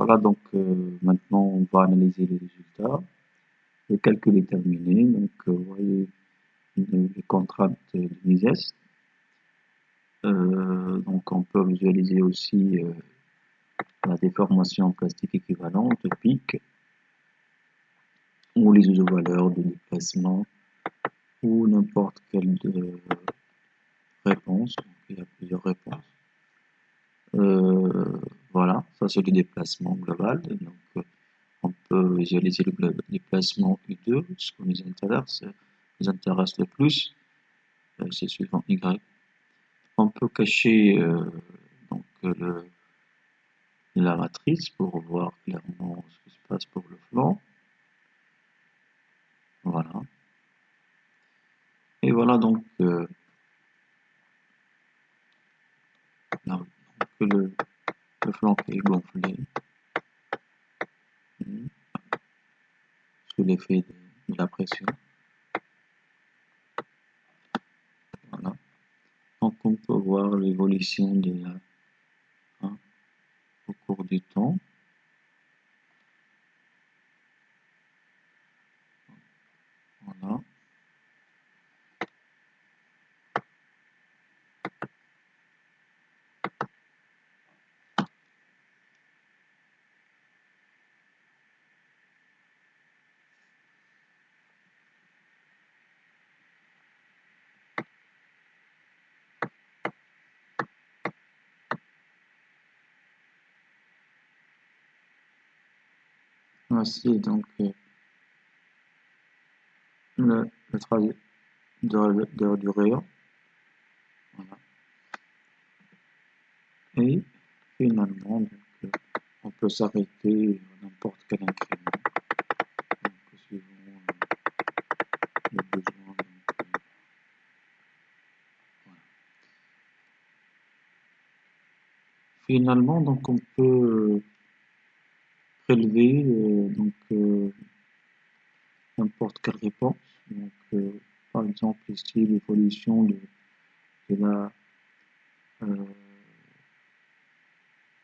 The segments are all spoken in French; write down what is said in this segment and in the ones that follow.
Voilà, donc maintenant on va analyser les résultats. Le calcul est terminé, donc vous voyez les contraintes de Mises. Donc on peut visualiser aussi la déformation plastique équivalente, le pic, ou les isovaleurs de déplacement, ou n'importe quelle réponse. Donc, il y a plusieurs réponses. Voilà, ça c'est le déplacement global. Donc on peut visualiser le déplacement U2, ce qui nous intéresse le plus, c'est suivant Y. On peut cacher donc la matrice pour voir clairement ce qui se passe pour le flanc. Voilà. Et voilà donc, le flanc qui est gonflé sous l'effet de la pression. Voilà. Donc on peut voir l'évolution de la au cours du temps. Voilà. Voici donc le travail du rayon. Voilà. Et finalement, donc, on peut s'arrêter à n'importe quel incrément, donc, suivant le besoin. Donc, voilà. Finalement, donc, on peut prélever donc n'importe quelle réponse. Donc, par exemple ici l'évolution de la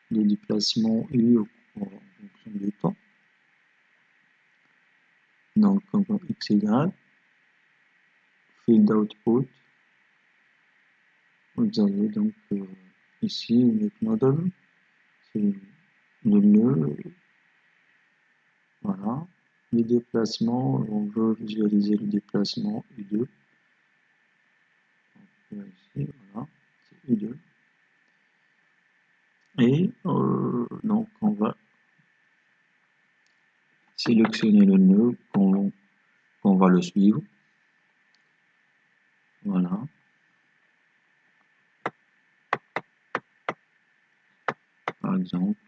des déplacements U en fonction du temps. Donc, XY, field output, vous avez donc ici le model, c'est le nœud, voilà. Les déplacements, on veut visualiser le déplacement U2. Donc, ici, voilà, c'est U2. Et donc, on va sélectionner le nœud qu'on va le suivre. Voilà. Par exemple,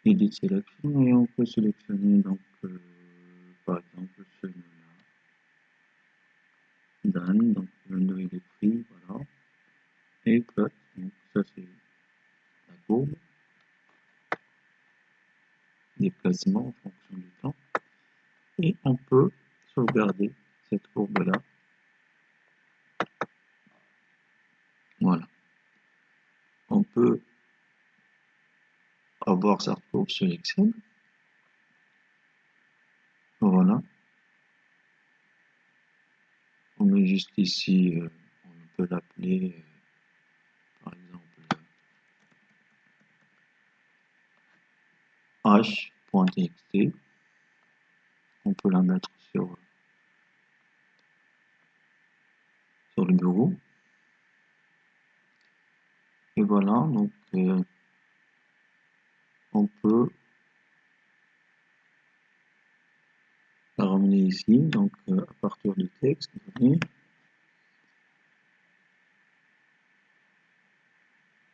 Edit Selection, et on peut sélectionner donc par exemple ce nœud-là. Done, donc le nœud il est pris, voilà. Et plot, donc ça c'est la courbe. Déplacement en fonction du temps. Et on peut sauvegarder cette courbe-là. Voilà. On peut avoir cette courbe sur Excel. Voilà. On met juste ici, on peut l'appeler par exemple h.txt. On peut la mettre sur le bureau. Et voilà, donc on peut la ramener ici, donc à partir du texte,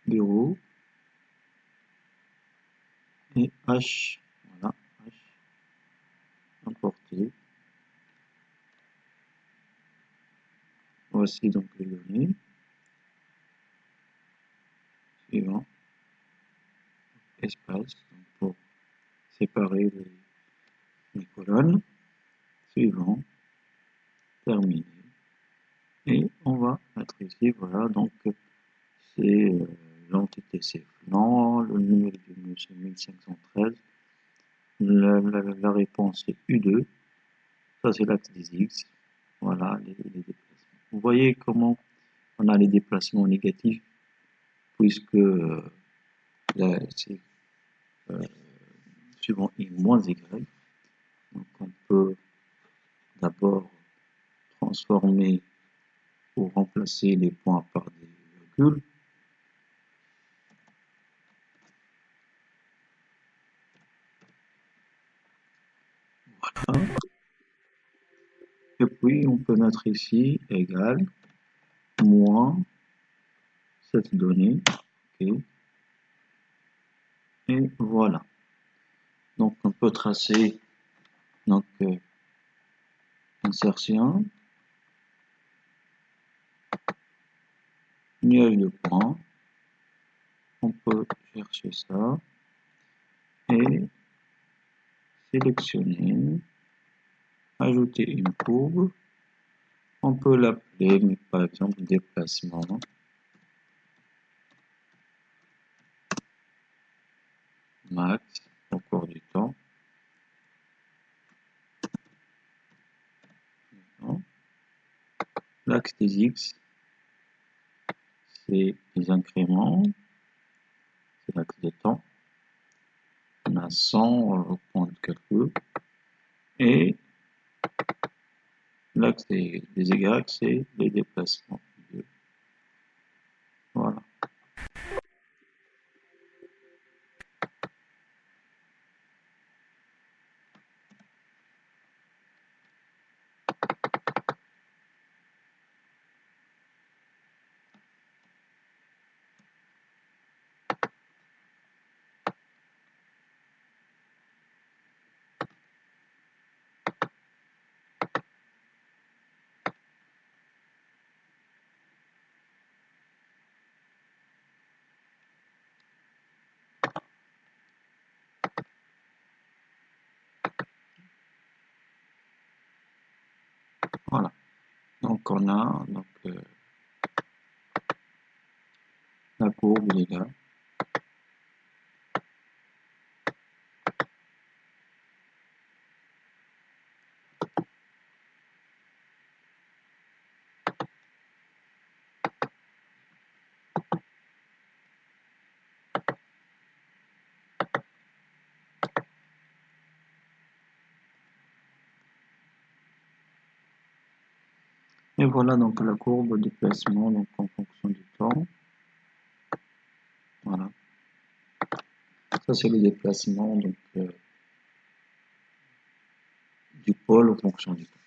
bureau, et H, voilà, H, importer. Voici donc les données. Suivant, espace, donc pour séparer les colonnes. Suivant, terminé. Et on va mettre ici, voilà, donc c'est l'ensemble quantité c'est flanc, le numéro du nœud c'est 1513, la réponse c'est U2, ça c'est l'axe des X, voilà les déplacements. Vous voyez comment on a les déplacements négatifs, puisque c'est suivant I moins Y, donc on peut d'abord transformer ou remplacer les points par des virgules. Voilà. Et puis on peut mettre ici égal moins cette donnée. Okay. Et voilà. Donc on peut tracer donc insertion, nuage de points. On peut chercher ça et sélectionner, ajouter une courbe. On peut l'appeler par exemple déplacement max au cours du temps. L'axe des X, c'est les incréments, c'est l'axe des temps. On a 100 au point de calcul. Et l'axe des Y, c'est les déplacements. Voilà. Voilà. Donc on a la courbe, il est là. Et voilà donc la courbe de déplacement donc en fonction du temps. Voilà. Ça c'est le déplacement donc du pôle en fonction du temps.